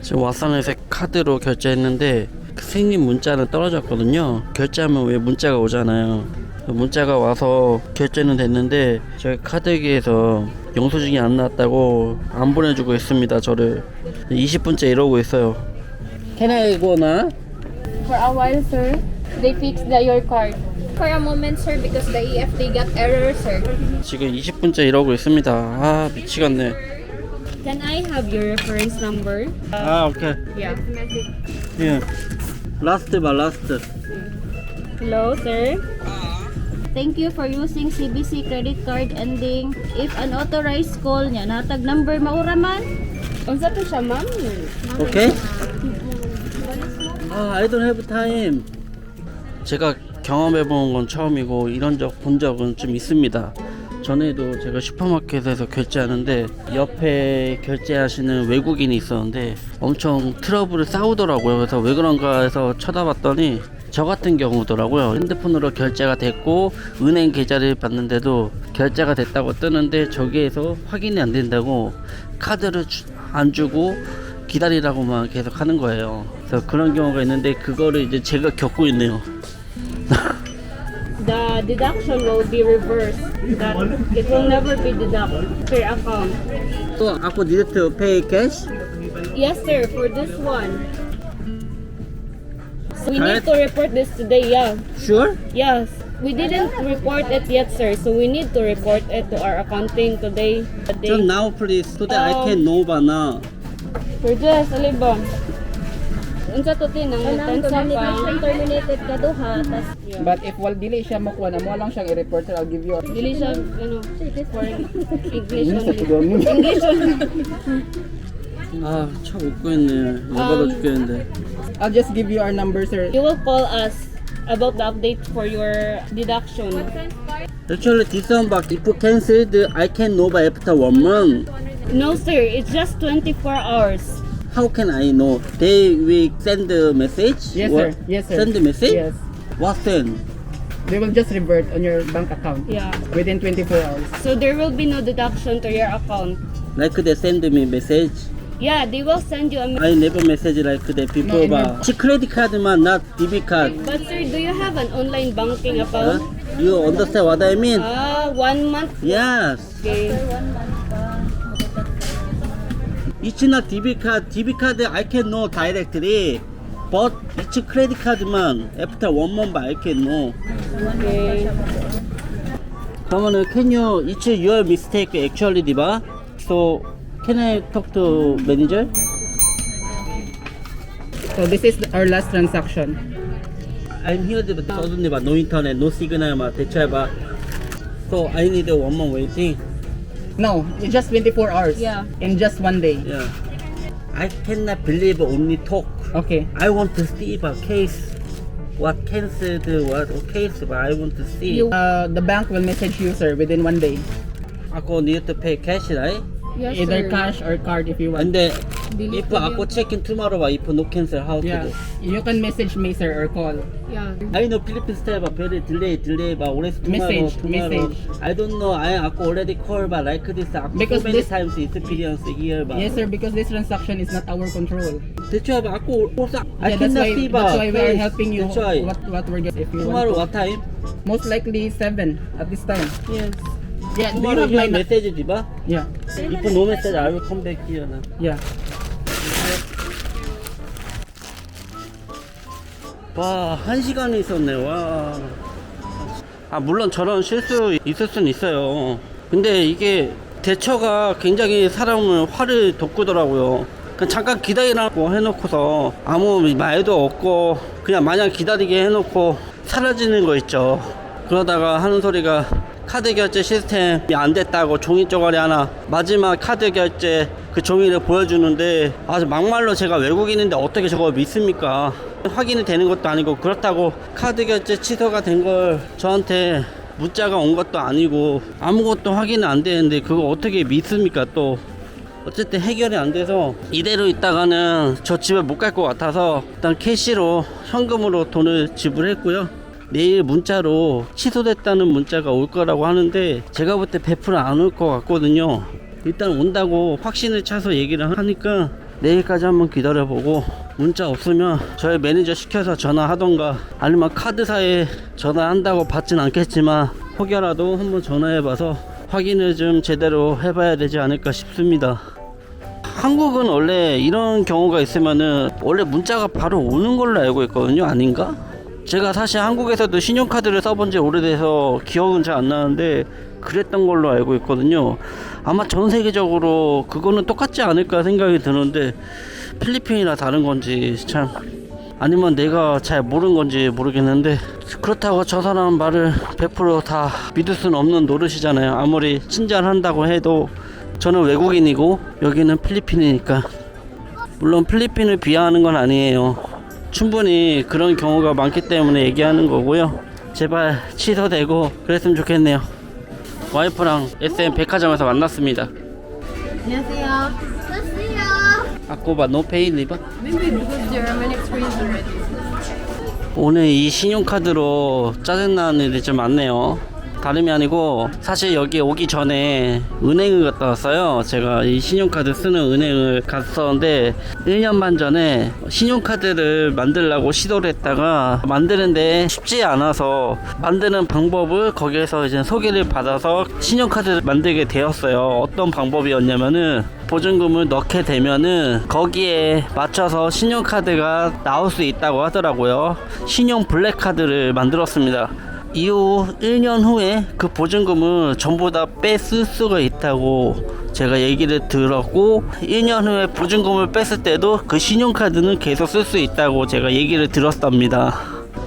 지금 왓산에서 카드로 결제했는데 생긴 문자는 떨어졌거든요. 결제하면 왜 문자가 오잖아요. 문자가 와서 결제는 됐는데 저희 카드기에서 영수증이 안 나왔다고 안 보내주고 있습니다. 저를 20분째 이러고 있어요. Can I go now? For a while, sir, they fixed your card. For a moment, sir, because the EFT got error, sir. 지금 20분째 이러고 있습니다. 아 미치겠네. Can I have your reference number? 아 오케이. Yeah. 예. 라스트 봐 라스트. Hello, sir. Thank you for using CBC credit card ending. If unauthorized call niya, natag number maura man. Unsa to siya, ma'am? 오케이? 아, I don't have time. 제가 경험해본 건 처음이고 이런 적 본 적은 좀 있습니다. 전에도 제가 슈퍼마켓에서 결제하는데 옆에 결제하시는 외국인이 있었는데 엄청 트러블을 싸우더라고요. 그래서 왜 그런가 해서 쳐다봤더니 저 같은 경우더라고요. 핸드폰으로 결제가 됐고 은행 계좌를 봤는데도 결제가 됐다고 뜨는데 저기에서 확인이 안 된다고 카드를 안 주고 기다리라고만 계속 하는 거예요. 그래서 그런 경우가 있는데 그거를 이제 제가 겪고 있네요. The deduction will be reversed. That it will never be deducted per account. So aku need to pay cash? Yes, sir. For this one. So we Correct. need to report this today. Yeah. Sure? Yes. We didn't report it yet, sir. So we need to report it to our accounting today. Just now please so that I can know ba na. For this, alibon. Unsa to tin ang detention pa? Terminated ka duha. But if wal dili siya makuha na mo lang siyang i-report, sir, I'll give you a... Dili siya ano for English Yun sa only. siguro. English only. 아, 차 웃고 있네. 열받아 죽겠는데. I'll just give you our number, sir. You will call us about the update for your deduction. Actually, this one box if canceled, I can know by after 1 month. No, sir. It's just 24 hours. How can I know? They will send a message? Yes, What? sir. Yes, sir. Send a message? Yes. What send? They will just revert on your bank account Yeah. within 24 hours. So there will be no deduction to your account. Like they send me message? Yeah, they will send you a I never message like that before. No, But credit card man, not debit card. But sir, do you have an online banking account? You understand what I mean? 1 month. Yes. Okay. It's not debit card. Debit card I can know directly. But it's credit card man. After 1 month I can know. Okay. 그러면은 can you? It's your mistake actually, diba? So can I talk to manager? So this is our last transaction. I'm here, but suddenly, no internet, no signal, 대체해봐. So I need 1 month waiting. No, it's just 24 hours. Yeah. In just 1 day. Yeah. I cannot believe only talk. Okay. I want to see the case. What canceled, what case, but I want to see. The bank will message you, sir, within 1 day. Ako need to pay cash, right? Yes, Either sir. cash or card if you want. And then, Delete if the ako check in tomorrow, if no cancel, how to Yeah. do? You can message me, sir, or call. Yeah. I know Philippines style, but very delay, but always tomorrow. Message. I don't know. I already call, but like this, Because so many this- times experience here, but. Yes, sir, because this transaction is not our control. 대체 ako also I Yeah, cannot see that's why we are face. helping you. That's why. What we're getting. If you Tomorrow want what time? to. Most likely 7 at this time. Yes. Yeah, do you Tomorrow have your my message, diba? Yeah. If no message, I will come back here. Na. Yeah. 와, 1시간이 있었네. 와. 아, 물론 저런 실수 있을 수는 있어요. 근데 이게 대처가 굉장히 사람을 화를 돋구더라고요. 그냥 잠깐 기다리라고 해놓고서 아무 말도 없고 그냥 마냥 기다리게 해놓고 사라지는 거 있죠. 그러다가 하는 소리가 카드 결제 시스템이 안 됐다고 종이 쪼가리 하나 마지막 카드 결제 그 종이를 보여주는데 아주 막말로 제가 외국인인데 어떻게 저걸 믿습니까? 확인이 되는 것도 아니고 그렇다고 카드 결제 취소가 된 걸 저한테 문자가 온 것도 아니고 아무것도 확인이 안 되는데 그거 어떻게 믿습니까? 또 어쨌든 해결이 안 돼서 이대로 있다가는 저 집에 못 갈 것 같아서 일단 캐시로 현금으로 돈을 지불했고요. 내일 문자로 취소됐다는 문자가 올 거라고 하는데 제가 볼 때 100% 안 올 것 같거든요. 일단 온다고 확신을 차서 얘기를 하니까 내일까지 한번 기다려보고 문자 없으면 저희 매니저 시켜서 전화하던가 아니면 카드사에 전화한다고 받진 않겠지만 혹여라도 한번 전화해봐서 확인을 좀 제대로 해봐야 되지 않을까 싶습니다. 한국은 원래 이런 경우가 있으면은 원래 문자가 바로 오는 걸로 알고 있거든요. 아닌가? 제가 사실 한국에서도 신용카드를 써본 지 오래돼서 기억은 잘 안 나는데 그랬던 걸로 알고 있거든요. 아마 전 세계적으로 그거는 똑같지 않을까 생각이 드는데 필리핀이라 다른 건지 참, 아니면 내가 잘 모르는 건지 모르겠는데, 그렇다고 저 사람 말을 100%다 믿을 수는 없는 노릇이잖아요. 아무리 친절한다고 해도 저는 외국인이고 여기는 필리핀이니까. 물론 필리핀을 비하하는 건 아니에요. 충분히 그런 경우가 많기 때문에 얘기하는 거고요. 제발 취소되고 그랬으면 좋겠네요. 와이프랑 SM 백화점에서 만났습니다. 안녕하세요. 안녕하세요. 아꼬바 노페이 리바? Maybe because there are many screens already. 오늘 이 신용카드로 짜증나는 일이 좀 많네요. 다름이 아니고 사실 여기 오기 전에 은행을 갔다 왔어요. 제가 이 신용카드 쓰는 은행을 갔었는데 1년 반 전에 신용카드를 만들려고 시도를 했다가 만드는데 쉽지 않아서 만드는 방법을 거기에서 이제 소개를 받아서 신용카드를 만들게 되었어요. 어떤 방법이었냐면은 보증금을 넣게 되면은 거기에 맞춰서 신용카드가 나올 수 있다고 하더라고요. 신용 블랙카드를 만들었습니다. 이후 1년 후에 그 보증금을 전부 다 뺐을 수가 있다고 제가 얘기를 들었고, 1년 후에 보증금을 뺐을 때도 그 신용카드는 계속 쓸 수 있다고 제가 얘기를 들었답니다.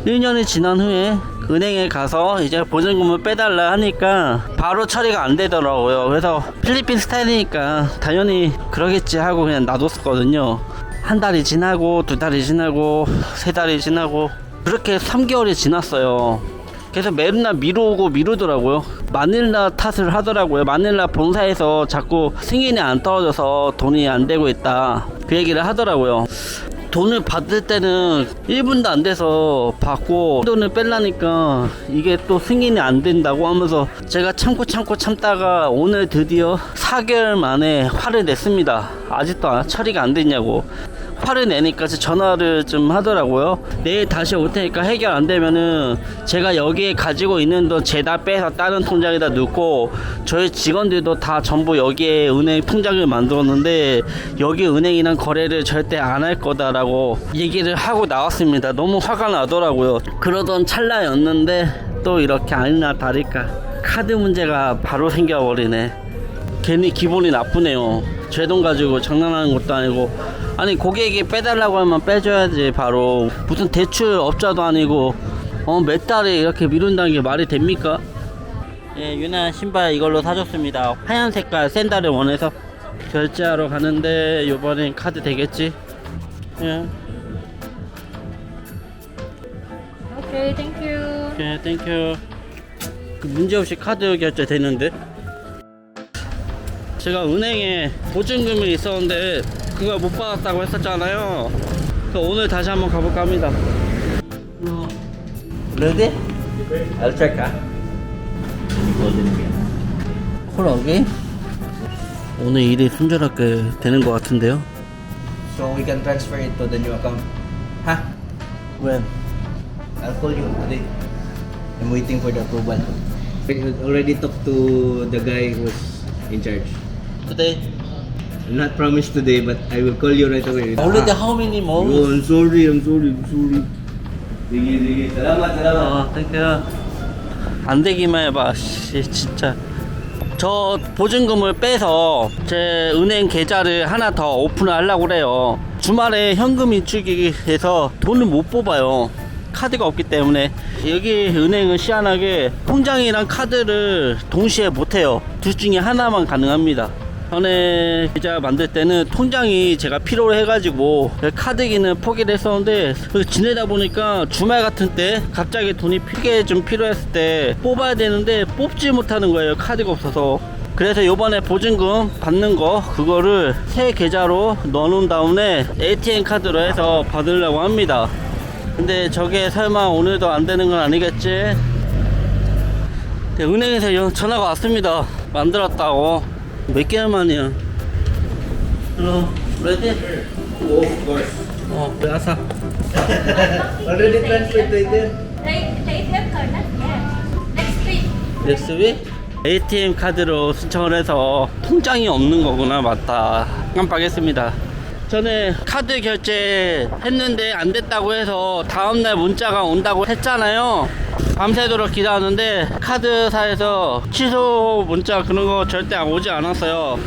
1년이 지난 후에 은행에 가서 이제 보증금을 빼달라 하니까 바로 처리가 안 되더라고요. 그래서 필리핀 스타일이니까 당연히 그러겠지 하고 그냥 놔뒀었거든요. 한 달이 지나고 두 달이 지나고 세 달이 지나고 그렇게 3개월이 지났어요. 그래서 맨날 미루고 미루더라고요. 마닐라 탓을 하더라고요. 마닐라 본사에서 자꾸 승인이 안 떨어져서 돈이 안 되고 있다, 그 얘기를 하더라고요. 돈을 받을 때는 1분도 안 돼서 받고 돈을 뺄라니까 이게 또 승인이 안 된다고 하면서 제가 참다가 오늘 드디어 4개월 만에 화를 냈습니다. 아직도 처리가 안 됐냐고. 화를 내니까 전화를 좀 하더라고요. 내일 다시 올 테니까 해결 안 되면은 제가 여기에 가지고 있는 돈 죄다 빼서 다른 통장에다 넣고, 저희 직원들도 다 전부 여기에 은행 통장을 만들었는데 여기 은행이랑 거래를 절대 안 할 거다라고 얘기를 하고 나왔습니다. 너무 화가 나더라고요. 그러던 찰나였는데 또 이렇게 아니나 다를까 카드 문제가 바로 생겨버리네. 괜히 기분이 나쁘네요. 제 돈 가지고 장난하는 것도 아니고, 아니 고객이 빼달라고 하면 빼줘야지. 바로 무슨 대출 업자도 아니고 몇 달에 이렇게 미룬다는 게 말이 됩니까? 예, 유나 신발 이걸로 사줬습니다. 하얀 색깔 샌들을 원해서 결제하러 가는데 요번엔 카드 되겠지? 예. Okay, thank you. 오케이, 땡큐. 문제없이 카드 결제 되는데? 제가 은행에 보증금이 있었는데 그걸 못 받았다고 했었잖아요. 그래서 오늘 다시 한번 가볼까 합니다. Ready? I'll check. Hold on, okay? 오늘 일이 순조롭게 되는 것 같은데요. So we can transfer it to the new account. Huh? When? I'll call you today. I'm waiting for the approval. I already talked to the guy who's in charge. Today? I'm not promised today, but I will call you right away. Already how many months? Oh, I'm sorry. Sige. Salamat. 땡큐. 안 되기만 해봐. 씨, 진짜. 저 보증금을 빼서 제 은행 계좌를 하나 더 오픈을 하려고 그래요. 주말에 현금 인출이 돼서 돈을 못 뽑아요. 카드가 없기 때문에. 여기 은행은 희한하게 통장이랑 카드를 동시에 못해요. 둘 중에 하나만 가능합니다. 전에 계좌 만들 때는 통장이 제가 필요로 해가지고 카드기는 포기를 했었는데, 지내다 보니까 주말 같은 때 갑자기 돈이 크게 좀 필요했을 때 뽑아야 되는데 뽑지 못하는 거예요. 카드가 없어서. 그래서 요번에 보증금 받는 거 그거를 새 계좌로 넣어놓은 다음에 ATM 카드로 해서 받으려고 합니다. 근데 저게 설마 오늘도 안 되는 건 아니겠지? 네, 은행에서 전화가 왔습니다. 만들었다고. 몇 개월 만이야. Hello. Ready? Oh, of course. 아사. Already transferred to it. The ATM card, not yet. Next week. Next week? ATM 카드로 신청을 해서 통장이 없는 거구나. 맞다. 깜빡했습니다. 전에 카드 결제 했는데 안 됐다고 해서 다음날 문자가 온다고 했잖아요. 밤새도록 기다렸는데 카드사에서 취소 문자 그런 거 절대 오지 않았어요.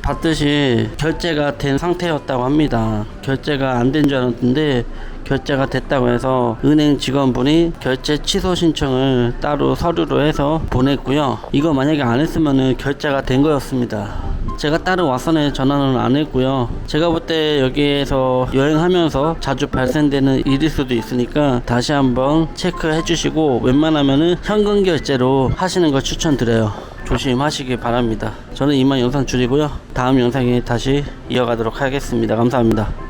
봤듯이 결제가 된 상태였다고 합니다. 결제가 안 된 줄 알았는데 결제가 됐다고 해서 은행 직원분이 결제 취소 신청을 따로 서류로 해서 보냈고요. 이거 만약에 안 했으면 결제가 된 거였습니다. 제가 따로 와서는 전화는 안 했고요. 제가 볼 때 여기에서 여행하면서 자주 발생되는 일일 수도 있으니까 다시 한번 체크해 주시고 웬만하면은 현금 결제로 하시는 걸 추천드려요. 조심하시기 바랍니다. 저는 이만 영상 줄이고요. 다음 영상에 다시 이어가도록 하겠습니다. 감사합니다.